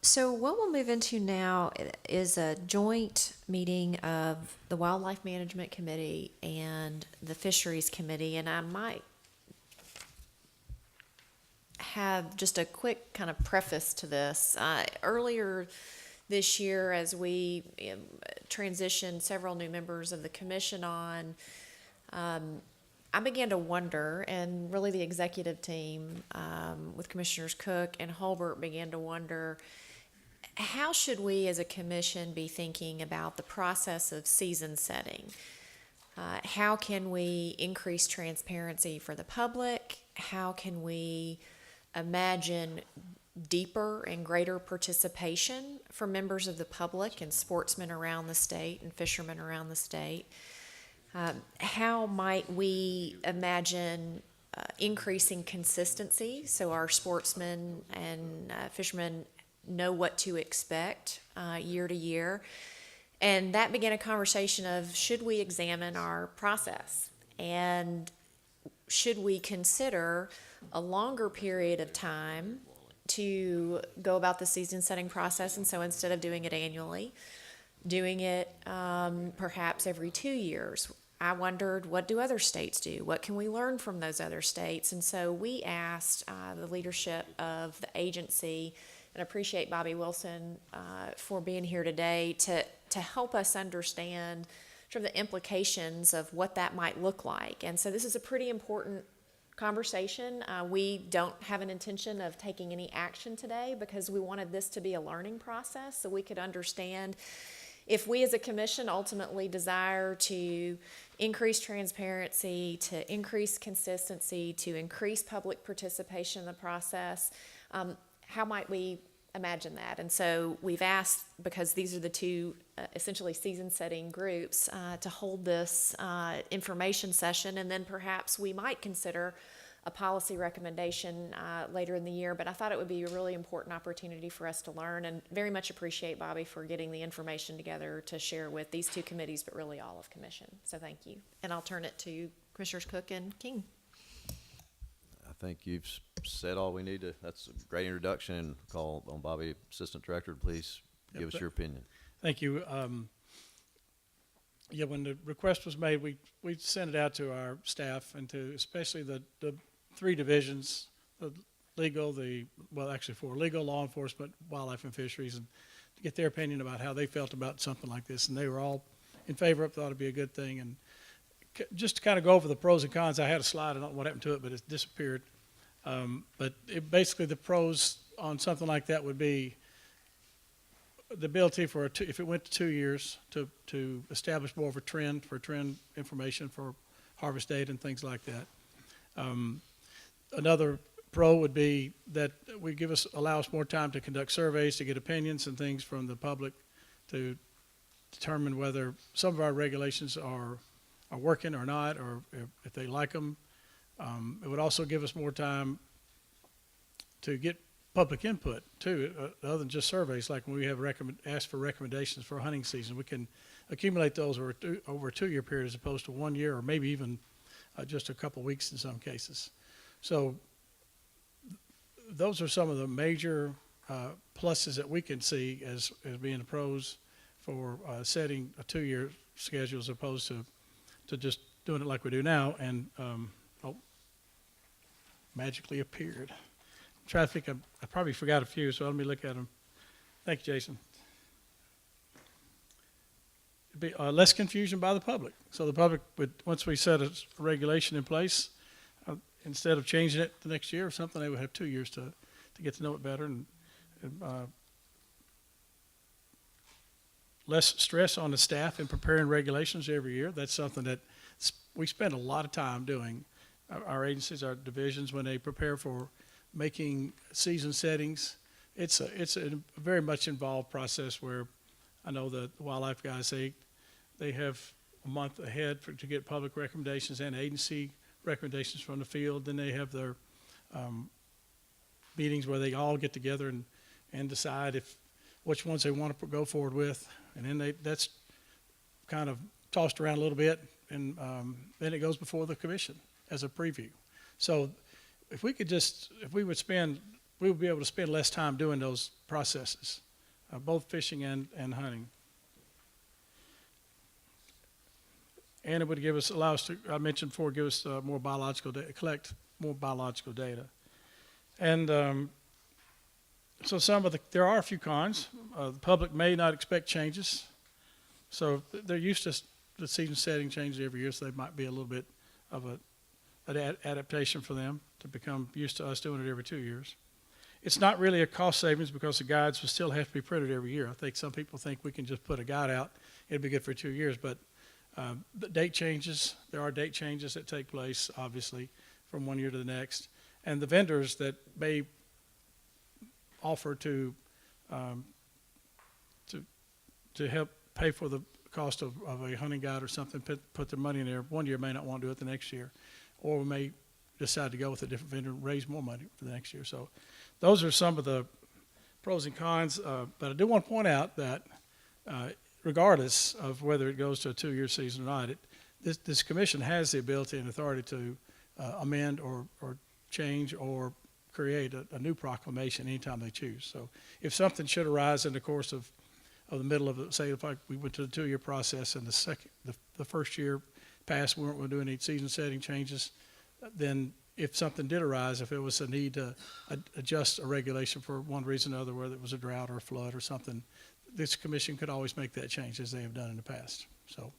So what we'll move into now is a joint meeting of the Wildlife Management Committee and the Fisheries Committee, and I might have just a quick kind of preface to this. Earlier this year, as we transitioned several new members of the commission on, I began to wonder, and really the executive team with Commissioners Cook and Holbert began to wonder, how should we as a commission be thinking about the process of season setting? How can we increase transparency for the public? How can we imagine deeper and greater participation for members of the public and sportsmen around the state and fishermen around the state? How might we imagine increasing consistency so our sportsmen and fishermen know what to expect year to year? And that began a conversation of, should we examine our process? And should we consider a longer period of time to go about the season setting process? And so instead of doing it annually, doing it perhaps every 2 years. I wondered, what do other states do? What can we learn from those other states? And so we asked the leadership of the agency, and appreciate Bobby Wilson for being here today to help us understand sort of the implications of what that might look like. And so this is a pretty important conversation. We don't have an intention of taking any action today because we wanted this to be a learning process so we could understand if we as a commission ultimately desire to increase transparency, to increase consistency, to increase public participation in the process, how might we imagine that? And so we've asked, because these are the two essentially season setting groups, to hold this information session, and then perhaps we might consider a policy recommendation later in the year. But I thought it would be a really important opportunity for us to learn, and very much appreciate Bobby for getting the information together to share with these two committees, but really all of commission. So thank you. And I'll turn it to Commissioners Cook and King. I think you've said all we need to. That's a great introduction. And call on Bobby, Assistant Director, to please give us your opinion. Thank you. Yeah, when the request was made, we sent it out to our staff and to especially the three divisions, the legal, actually four: legal, law enforcement, wildlife, and fisheries, and to get their opinion about how they felt about something like this. And they were all in favor of it, thought it'd be a good thing. And just to kind of go over the pros and cons, I had a slide. I don't know what happened to it, but it's disappeared. But basically the pros on something like that would be the ability for if it went to 2 years to establish more of a trend information for harvest date and things like that. Another pro would be that we allow us more time to conduct surveys, to get opinions and things from the public, to determine whether some of our regulations are working or not, or if they like them. It would also give us more time to get public input too, other than just surveys. Like when we have asked for recommendations for hunting season, we can accumulate those over a 2 year period as opposed to 1 year, or maybe even just a couple weeks in some cases. So those are some of the major pluses that we can see as being the pros for setting a 2 year schedule as opposed to just doing it like we do now. And magically appeared. I'm trying to think, I probably forgot a few, so let me look at them. Thank you, Jason. It'd be less confusion by the public. So the public would, once we set a regulation in place, instead of changing it the next year or something, they would have 2 years to get to know it better, and less stress on the staff in preparing regulations every year. That's something that we spend a lot of time doing. Our agencies, our divisions, when they prepare for making season settings, it's a very much involved process where I know the wildlife guys, they have a month ahead to get public recommendations and agency recommendations from the field. Then they have their meetings where they all get together and decide which ones they want to go forward with, and then that's kind of tossed around a little bit, and then it goes before the commission as a preview. So if we would spend we would be able to spend less time doing those processes, both fishing and hunting. And it would allow us to, I mentioned before, give us more biological data, collect more biological data. And so there are a few cons. The public may not expect changes. So they're used to the season setting changes every year, so they might be a little bit of an adaptation for them to become used to us doing it every 2 years. It's not really a cost savings because the guides will still have to be printed every year. I think some people think we can just put a guide out, it'll be good for 2 years, but the date changes. There are date changes that take place, obviously, from one year to the next. And the vendors that may offer to help pay for the cost of a hunting guide or something, put their money in there, one year may not want to do it the next year, or we may decide to go with a different vendor and raise more money for the next year. So those are some of the pros and cons, but I do want to point out that regardless of whether it goes to a 2-year season or not, this commission has the ability and authority to amend or change or create a new proclamation anytime they choose. So if something should arise in the course of the middle of it, say if we went to the 2-year process and the first year passed, we weren't going to do any season setting changes, then if something did arise, if it was a need to adjust a regulation for one reason or another, whether it was a drought or a flood or something, this commission could always make that change as they have done in the past. So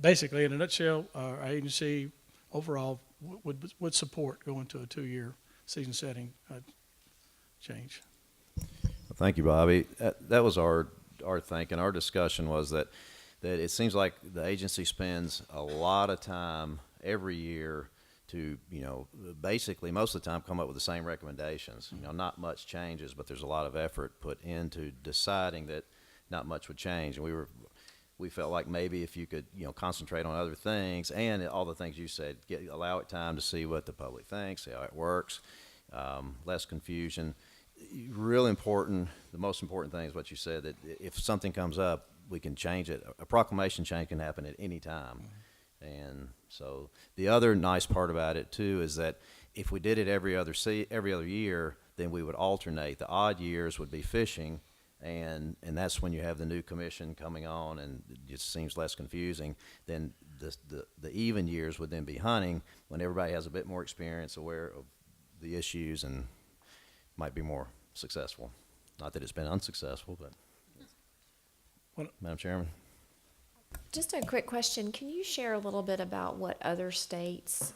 basically, in a nutshell, our agency overall would support going to a 2-year season setting change. Well, thank you, Bobby. That was our thinking. Our discussion was that it seems like the agency spends a lot of time every year to, basically most of the time come up with the same recommendations. Not much changes, but there's a lot of effort put into deciding that not much would change. And we felt like maybe if you could, concentrate on other things and all the things you said, allow it time to see what the public thinks, see how it works, less confusion. Real important, the most important thing is what you said, that if something comes up, we can change it. A proclamation change can happen at any time. And so the other nice part about it too is that if we did it every other year, then we would alternate. The odd years would be fishing, and that's when you have the new commission coming on, and it just seems less confusing. Then the even years would then be hunting, when everybody has a bit more experience, aware of the issues, and might be more successful. Not that it's been unsuccessful, but Madam Chairman. Just a quick question. Can you share a little bit about what other states,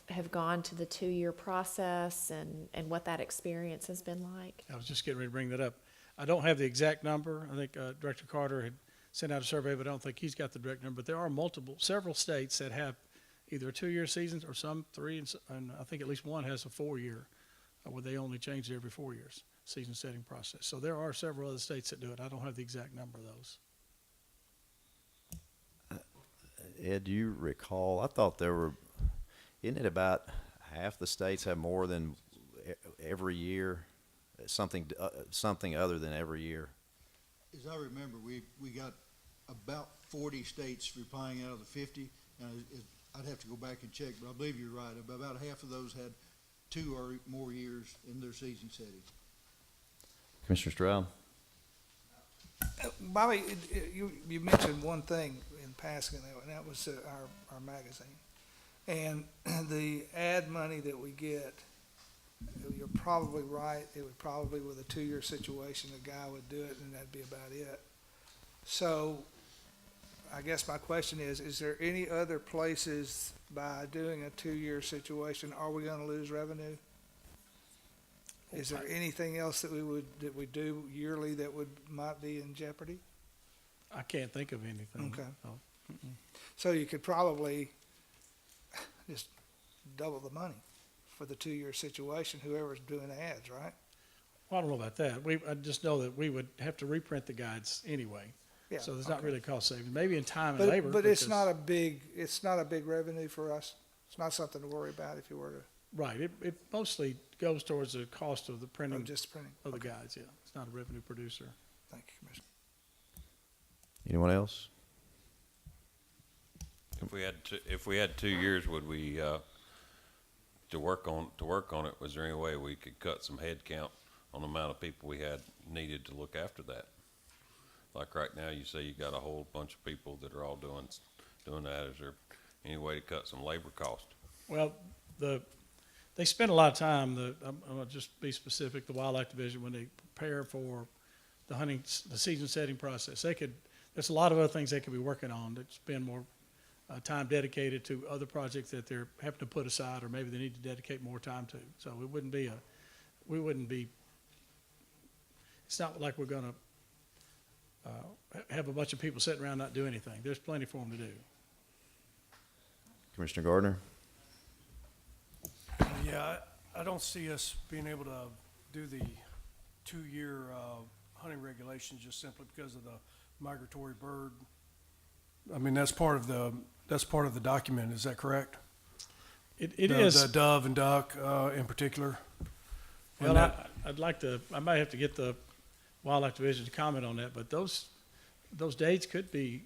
have gone to the 2-year process and what that experience has been like? I was just getting ready to bring that up. I don't have the exact number. I think Director Carter had sent out a survey, but I don't think he's got the direct number. But there are several states that have either a 2-year season or some 3, and I think at least one has a 4-year, where they only change it every 4 years, season setting process. So there are several other states that do it. I don't have the exact number of those. Ed, do you recall, I thought isn't it about half the states have more than every year, something other than every year? As I remember, we got about 40 states replying out of the 50, and I'd have to go back and check, but I believe you're right. About half of those had 2 or more years in their season setting. Commissioner Stroud? Bobby, you mentioned one thing in passing, and that was our magazine. And the ad money that we get, you're probably right. It would probably, with a 2-year situation, a guy would do it, and that'd be about it. So I guess my question is there any other places by doing a 2-year situation, are we going to lose revenue? Is there anything else that we do yearly that might be in jeopardy? I can't think of anything. Okay. Oh. So you could probably just double the money for the 2-year situation, whoever's doing the ads, right? Well, I don't know about that. I just know that we would have to reprint the guides anyway. Yeah. So there's not okay. really cost savings. Maybe in time and labor. But it's not a big revenue for us. It's not something to worry about if you were to. Right. It mostly goes towards the cost of the printing Just printing. of the Okay. guides. Yeah. It's not a revenue producer. Thank you, Commissioner. Anyone else? If we had 2 years, would we to work on it, was there any way we could cut some head count on the amount of people we had needed to look after that? Like right now, you say you got a whole bunch of people that are all doing that. Is there any way to cut some labor cost? Well, they spend a lot of time, I'm gonna just be specific, the Wildlife Division, when they prepare for the season setting process. There's a lot of other things they could be working on that spend more time dedicated to other projects that they're having to put aside, or maybe they need to dedicate more time to. So it's not like we're gonna have a bunch of people sitting around not doing anything. There's plenty for them to do. Commissioner Gardner? Yeah, I don't see us being able to do the 2-year hunting regulations just simply because of the migratory bird. I mean, that's part of the document. Is that correct? It is. The dove and duck in particular. And Well, I might have to get the Wildlife Division to comment on that, but those dates could be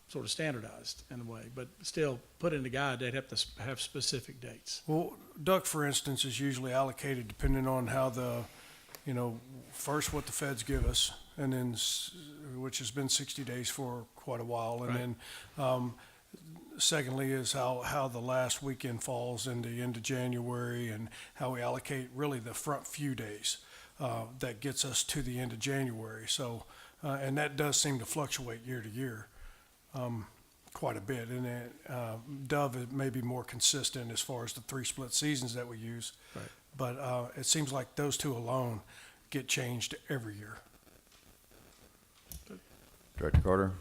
sort of standardized in a way, but still put in the guide, they'd have to have specific dates. Well, duck, for instance, is usually allocated depending on how first what the feds give us, and then, which has been 60 days for quite a while. And then, secondly is how the last weekend falls into January, and how we allocate really the front few days. That gets us to the end of January. So, and that does seem to fluctuate year to year. Quite a bit, and dove may be more consistent as far as the 3 split seasons that we use. Right. But it seems like those two alone get changed every year. Director Carter?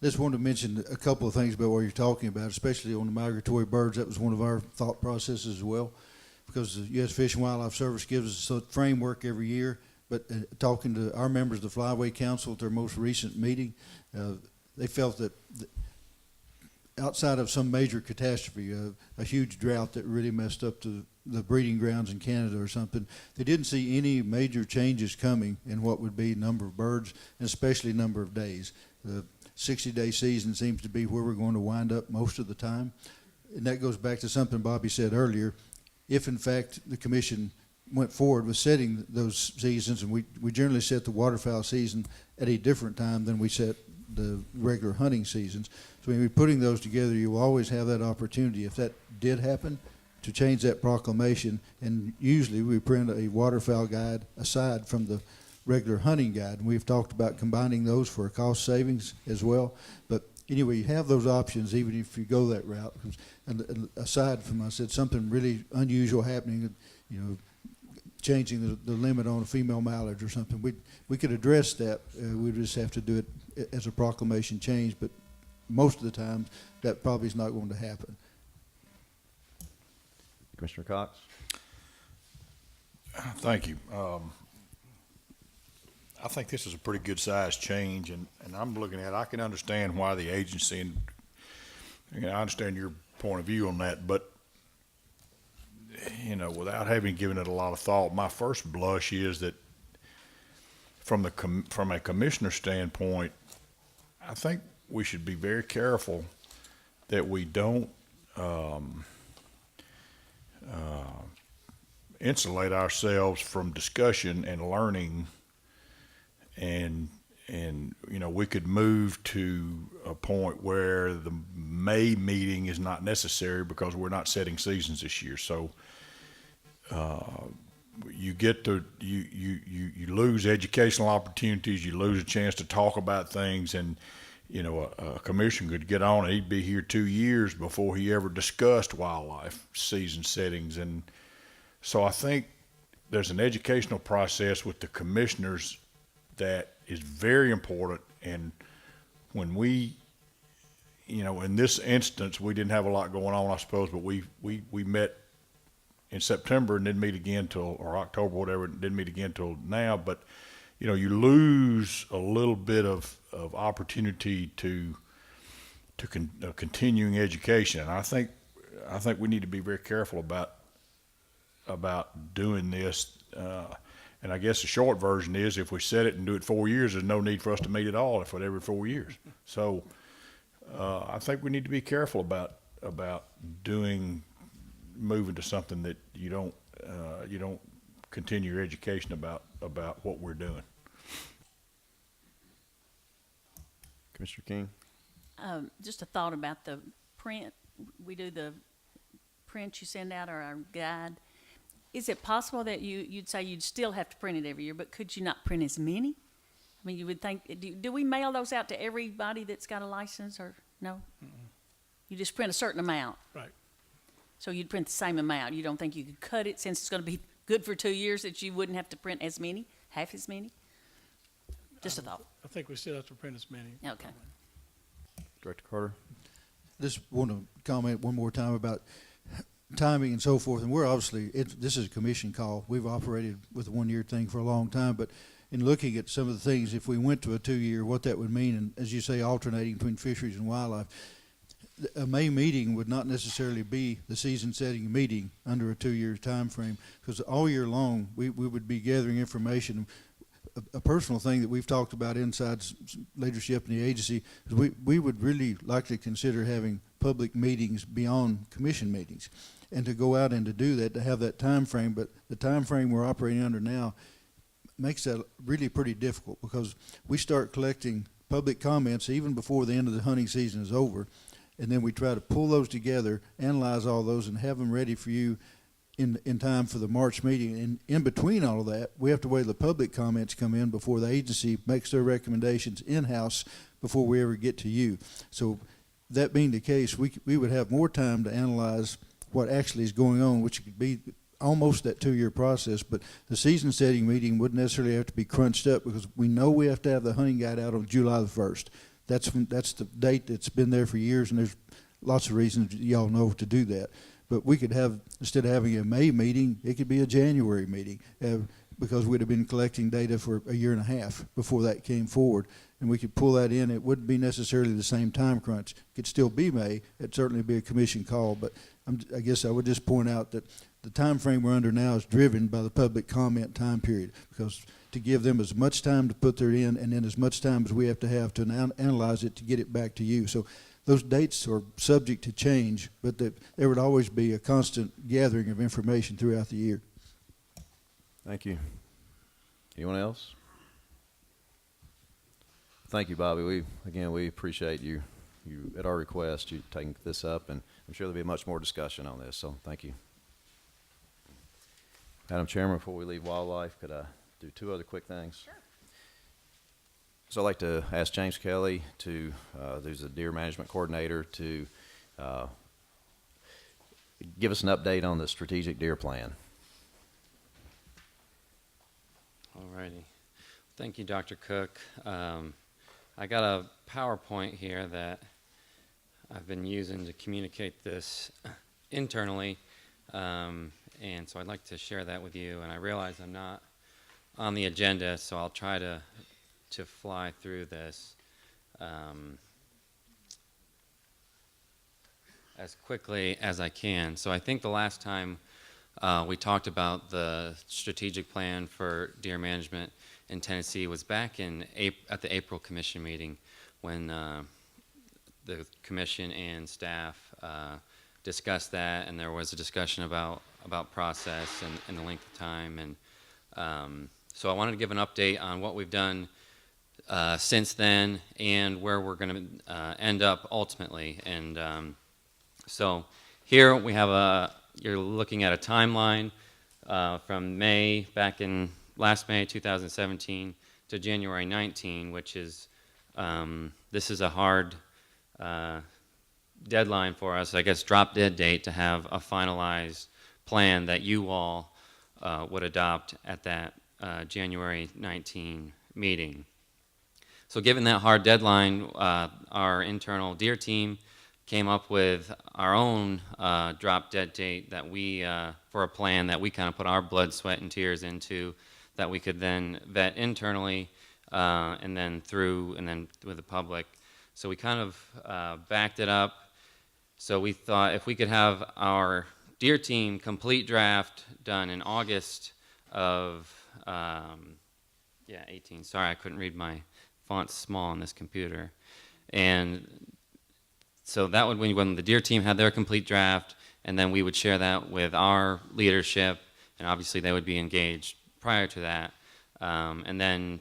Just wanted to mention a couple of things about what you're talking about, especially on the migratory birds. That was one of our thought processes as well, because the U.S. Fish and Wildlife Service gives us a framework every year. But talking to our members of the Flyway Council at their most recent meeting, they felt that outside of some major catastrophe, a huge drought that really messed up the breeding grounds in Canada or something, they didn't see any major changes coming in what would be number of birds, and especially number of days. The 60-day season seems to be where we're going to wind up most of the time. And that goes back to something Bobby said earlier. If, in fact, the commission went forward with setting those seasons, and we generally set the waterfowl season at a different time than we set the regular hunting seasons. So when you're putting those together, you will always have that opportunity, if that did happen, to change that proclamation. And usually we print a waterfowl guide aside from the regular hunting guide, and we've talked about combining those for cost savings as well. But anyway, you have those options even if you go that route. And aside from, I said, something really unusual happening, changing the limit on a female mallard or something, we could address that. We just have to do it as a proclamation change, but most of the time that probably is not going to happen. Commissioner Cox? Thank you. I think this is a pretty good sized change, and I'm looking at it. I can understand why the agency, and I understand your point of view on that, but without having given it a lot of thought, my first blush is that from a commissioner standpoint, I think we should be very careful that we don't insulate ourselves from discussion and learning, and we could move to a point where the May meeting is not necessary because we're not setting seasons this year. So you lose educational opportunities, you lose a chance to talk about things, and a commission could get on it. He'd be here 2 years before he ever discussed wildlife season settings. And so I think there's an educational process with the commissioners that is very important. And when we, in this instance, we didn't have a lot going on, I suppose, but we met in September and didn't meet again or October, whatever, didn't meet again till now. But, you lose a little bit of opportunity to continuing education. And I think we need to be very careful about doing this. And I guess the short version is, if we set it and do it 4 years, there's no need for us to meet at all if it's every 4 years. So I think we need to be careful about moving to something that you don't continue your education about what we're doing. Commissioner King? Just a thought about the print. We do the print you send out, or our guide. Is it possible that you'd say you'd still have to print it every year, but could you not print as many? I mean, you would think, do we mail those out to everybody that's got a license, or no? You just print a certain amount. Right. So you'd print the same amount. You don't think you could cut it, since it's going to be good for 2 years, that you wouldn't have to print as many, half as many? Just a thought. I think we still have to print as many. Okay. Director Carter? Just want to comment one more time about timing and so forth. And we're obviously, this is a commission call. We've operated with a 1 year thing for a long time, but in looking at some of the things, if we went to a 2 year, what that would mean, and as you say, alternating between fisheries and wildlife, a May meeting would not necessarily be the season setting meeting under a 2 year time frame, because all year long we would be gathering information. A personal thing that we've talked about inside leadership in the agency is we would really likely consider having public meetings beyond commission meetings, and to go out and to do that, to have that time frame. But the time frame we're operating under now makes that really pretty difficult, because we start collecting public comments even before the end of the hunting season is over, and then we try to pull those together, analyze all those, and have them ready for you in time for the March meeting. And in between all of that, we have to wait till the public comments come in before the agency makes their recommendations in-house before we ever get to you. So that being the case, we would have more time to analyze what actually is going on, which could be almost that 2 year process. But the season setting meeting wouldn't necessarily have to be crunched up, because we know we have to have the hunting guide out on July the 1st. That's the date that's been there for years, and there's lots of reasons y'all know to do that. But we could have, instead of having a May meeting, it could be a January meeting, because we'd have been collecting data for a year and a half before that came forward. And we could pull that in. It wouldn't be necessarily the same time crunch. It could still be May. It'd certainly be a commission call. But I guess I would just point out that the time frame we're under now is driven by the public comment time period, because to give them as much time to put their in, and then as much time as we have to analyze it to get it back to you. So those dates are subject to change, but there would always be a constant gathering of information throughout the year. Thank you. Anyone else? Thank you, Bobby. We appreciate you at our request, you taking this up, and I'm sure there'll be much more discussion on this, so thank you. Madam Chairman, before we leave wildlife, could I do two other quick things? Sure. So I'd like to ask James Kelly who's the deer management coordinator, to give us an update on the strategic deer plan. Alrighty. Thank you, Dr. Cook. I got a PowerPoint here that I've been using to communicate this internally, and so I'd like to share that with you. And I realize I'm not on the agenda, so I'll try to fly through this as quickly as I can. So I think the last time we talked about the strategic plan for deer management in Tennessee was back at the April Commission meeting, when the Commission and staff discussed that, and there was a discussion about process and the length of time. And so I wanted to give an update on what we've done since then, and where we're going to end up ultimately. And so here we have you're looking at a timeline from last May 2017 to January 19, which is, this is a hard deadline for us, I guess, drop dead date, to have a finalized plan that you all would adopt at that January 19 meeting. So given that hard deadline, our internal deer team came up with our own drop dead date that for a plan that we kind of put our blood, sweat, and tears into, that we could then vet internally and then with the public. So we kind of backed it up. So we thought if we could have our deer team complete draft done in August of 18. Sorry, I couldn't read my font's small on this computer. And so that would when the Deer team had their complete draft, and then we would share that with our leadership, and obviously they would be engaged prior to that. And then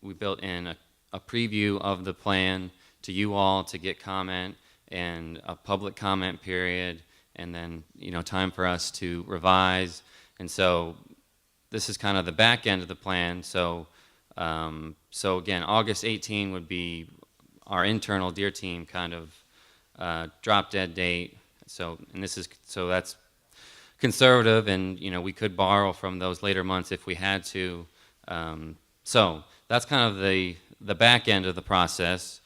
we built in a preview of the plan to you all to get comment, and a public comment period, and then time for us to revise. And so this is kind of the back end of the plan. So again, August 18 would be our internal Deer team kind of drop dead date. So that's conservative, and we could borrow from those later months if we had to. So that's kind of the back end of the process.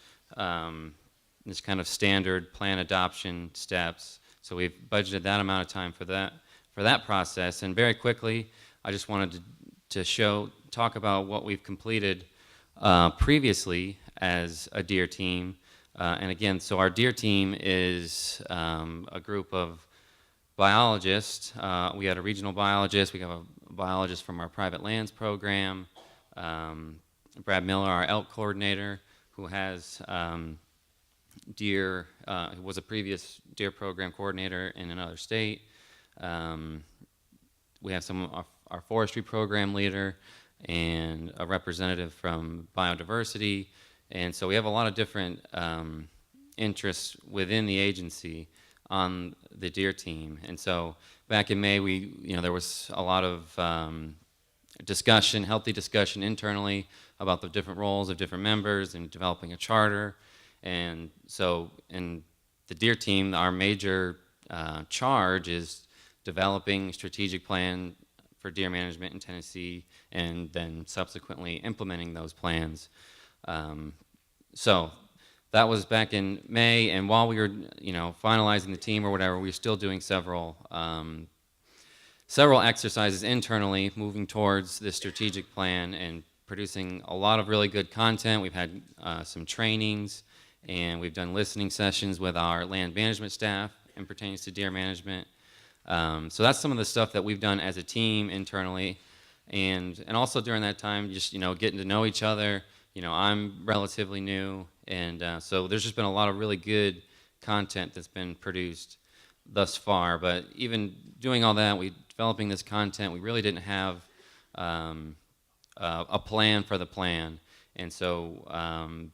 This kind of standard plan adoption steps. So we've budgeted that amount of time for that process. And very quickly, I just wanted to talk about what we've completed previously as a Deer team. And again, so our Deer team is a group of biologists. We had a regional biologist. We have a biologist from our private lands program. Brad Miller, our elk coordinator, who has deer, who was a previous deer program coordinator in another state. We have some of our forestry program leader and a representative from biodiversity. And so we have a lot of different interests within the agency on the Deer team. And so back in May, there was a lot of healthy discussion internally about the different roles of different members and developing a charter. And so in the Deer team, our major charge is developing a strategic plan for deer management in Tennessee, and then subsequently implementing those plans. So that was back in May, and while we were, finalizing the team or whatever, we were still doing several exercises internally, moving towards this strategic plan and producing a lot of really good content. We've had some trainings, and we've done listening sessions with our land management staff in pertains to deer management. So that's some of the stuff that we've done as a team internally, and also during that time, just getting to know each other. I'm relatively new, and so there's just been a lot of really good content that's been produced thus far. But even doing all that, developing this content, we really didn't have a plan for the plan, and so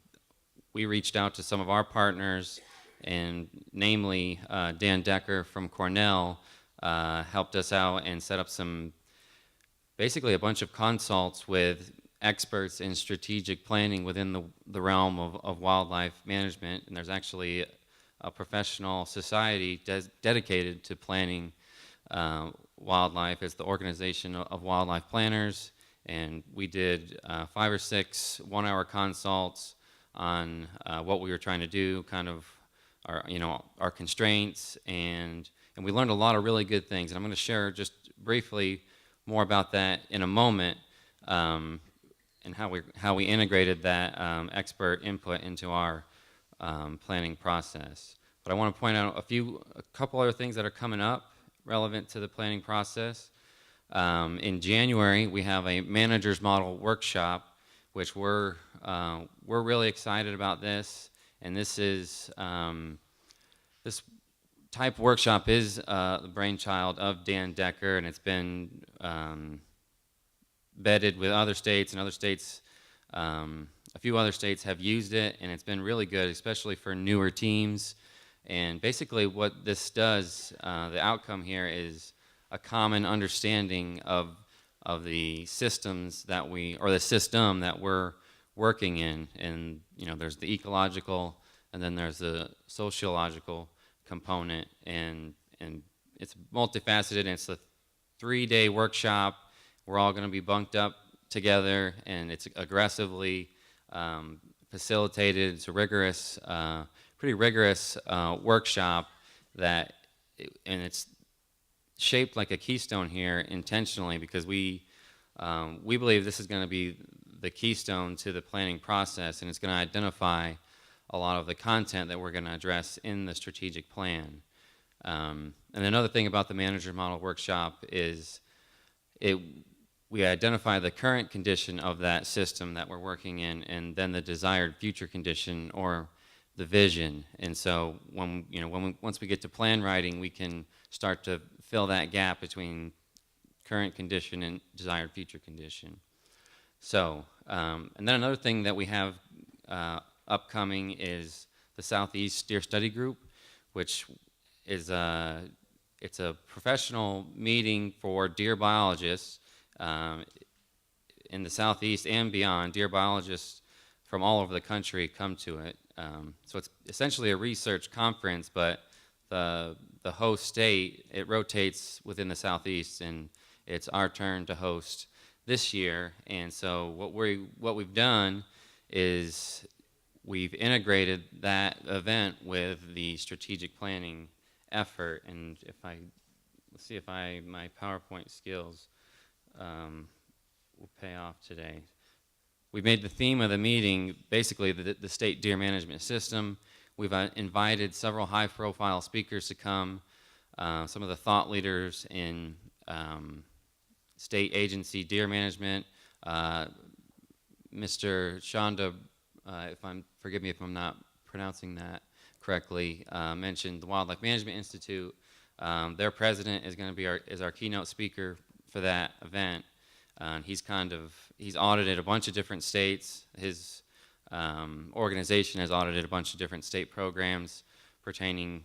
we reached out to some of our partners, and namely Dan Decker from Cornell helped us out and set up basically a bunch of consults with experts in strategic planning within the realm of wildlife management. And there's actually a professional society dedicated to planning wildlife. It's the Organization of Wildlife Planners, and we did 5 or 6 one-hour consults on what we were trying to do, kind of our constraints, and we learned a lot of really good things. And I'm going to share just briefly more about that in a moment, and how we integrated that expert input into our planning process. But I want to point out a couple other things that are coming up relevant to the planning process. In January, we have a manager's model workshop, which we're really excited about this. And this type workshop is the brainchild of Dan Decker, and it's been vetted with other states, and a few other states have used it, and it's been really good, especially for newer teams. And basically what this does, the outcome here is a common understanding of the systems the system that we're working in. And there's the ecological, and then there's the sociological component, and it's multifaceted, and it's a 3-day workshop. We're all going to be bunked up together, and it's aggressively facilitated. It's a pretty rigorous workshop and it's shaped like a keystone here intentionally, because we believe this is going to be the keystone to the planning process, and it's going to identify a lot of the content that we're going to address in the strategic plan. And another thing about the manager model workshop is we identify the current condition of that system that we're working in, and then the desired future condition, or the vision. And so once we get to plan writing, we can start to fill that gap between current condition and desired future condition. So, and then another thing that we have upcoming is the Southeast Deer Study Group, which is it's a professional meeting for deer biologists in the Southeast and beyond. Deer biologists from all over the country come to it. So it's essentially a research conference, but the host state, it rotates within the Southeast, and it's our turn to host this year. And so what we've done is we've integrated that event with the strategic planning effort. And let's see if my PowerPoint skills will pay off today. We made the theme of the meeting basically the state deer management system. We've invited several high-profile speakers to come, some of the thought leaders in state agency deer management. Mr. Shonda, forgive me if I'm not pronouncing that correctly, mentioned the Wildlife Management Institute. Their president is going to be our keynote speaker for that event. He's audited a bunch of different states. His organization has audited a bunch of different state programs pertaining,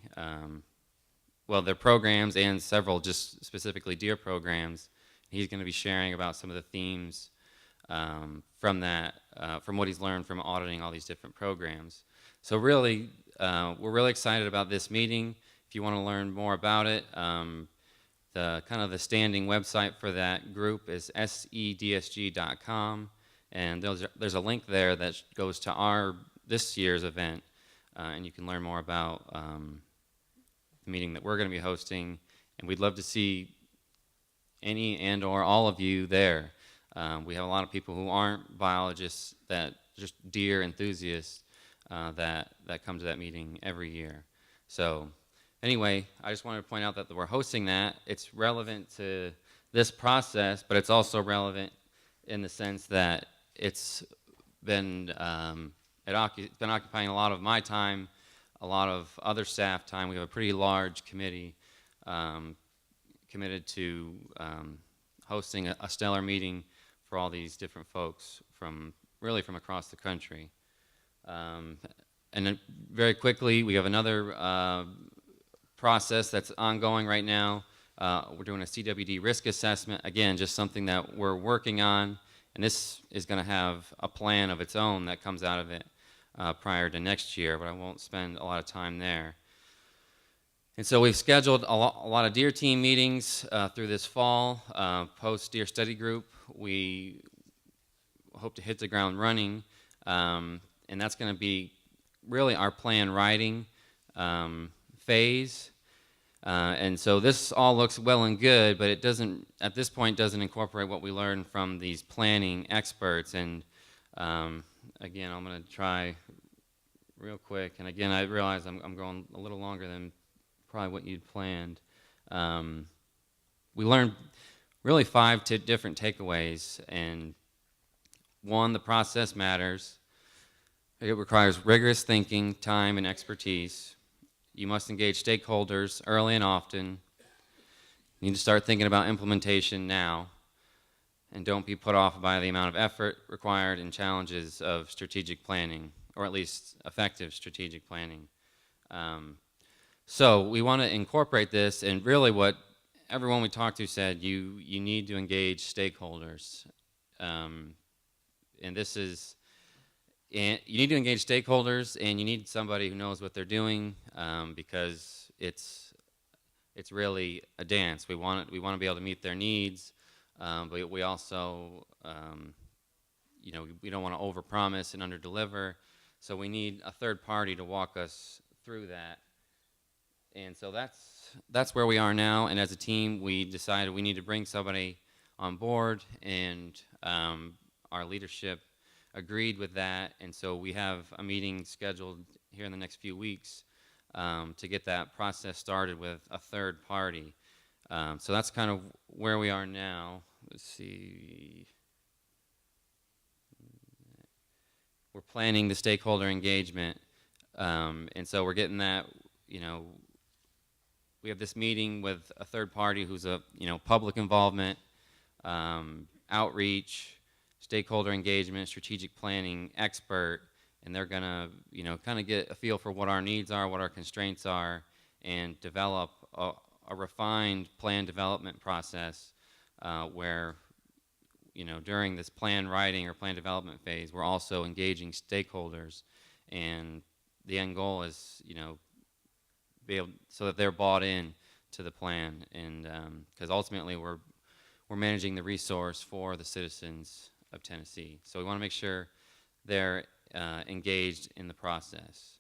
their programs and several just specifically deer programs. He's going to be sharing about some of the themes from what he's learned from auditing all these different programs. So really, we're really excited about this meeting. If you want to learn more about it, the standing website for that group is sedsg.com, and there's a link there that goes to this year's event, and you can learn more about the meeting that we're going to be hosting. And we'd love to see any and or all of you there. We have a lot of people who aren't biologists, that just deer enthusiasts that come to that meeting every year. So anyway, I just wanted to point out that we're hosting that. It's relevant to this process, but it's also relevant in the sense that it's been occupying a lot of my time, a lot of other staff time. We have a pretty large committee committed to hosting a stellar meeting for all these different folks from across the country. And then very quickly, we have another process that's ongoing right now. We're doing a CWD risk assessment. Again, just something that we're working on, and this is going to have a plan of its own that comes out of it prior to next year, but I won't spend a lot of time there. And so we've scheduled a lot of deer team meetings through this fall, post deer study group. We hope to hit the ground running, and that's going to be really our plan writing phase. And so this all looks well and good, but it doesn't, at this point, doesn't incorporate what we learned from these planning experts. And again, I'm going to try real quick. And again, I realize I'm going a little longer than probably what you'd planned. We learned really 5 different takeaways. And one, the process matters. It requires rigorous thinking, time, and expertise. You must engage stakeholders early and often. You need to start thinking about implementation now, and don't be put off by the amount of effort required and challenges of strategic planning, or at least effective strategic planning. So we want to incorporate this, and really what everyone we talked to said, you need to engage stakeholders. And this is, and you need to engage stakeholders, and you need somebody who knows what they're doing, because it's really a dance. We want to be able to meet their needs, but we also, we don't want to overpromise and underdeliver. So we need a third party to walk us through that. And so that's where we are now. And as a team, we decided we need to bring somebody on board, and our leadership agreed with that. And so we have a meeting scheduled here in the next few weeks to get that process started with a third party. So that's kind of where we are now. Let's see. We're planning the stakeholder engagement And so we're getting that, we have this meeting with a third party who's a, public involvement, outreach, stakeholder engagement, strategic planning expert, and they're gonna, kind of get a feel for what our needs are, what our constraints are, and develop a refined plan development process where, during this plan writing or plan development phase, we're also engaging stakeholders, and the end goal is, be able so that they're bought in to the plan, and because ultimately we're managing the resource for the citizens of Tennessee. So we want to make sure they're engaged in the process.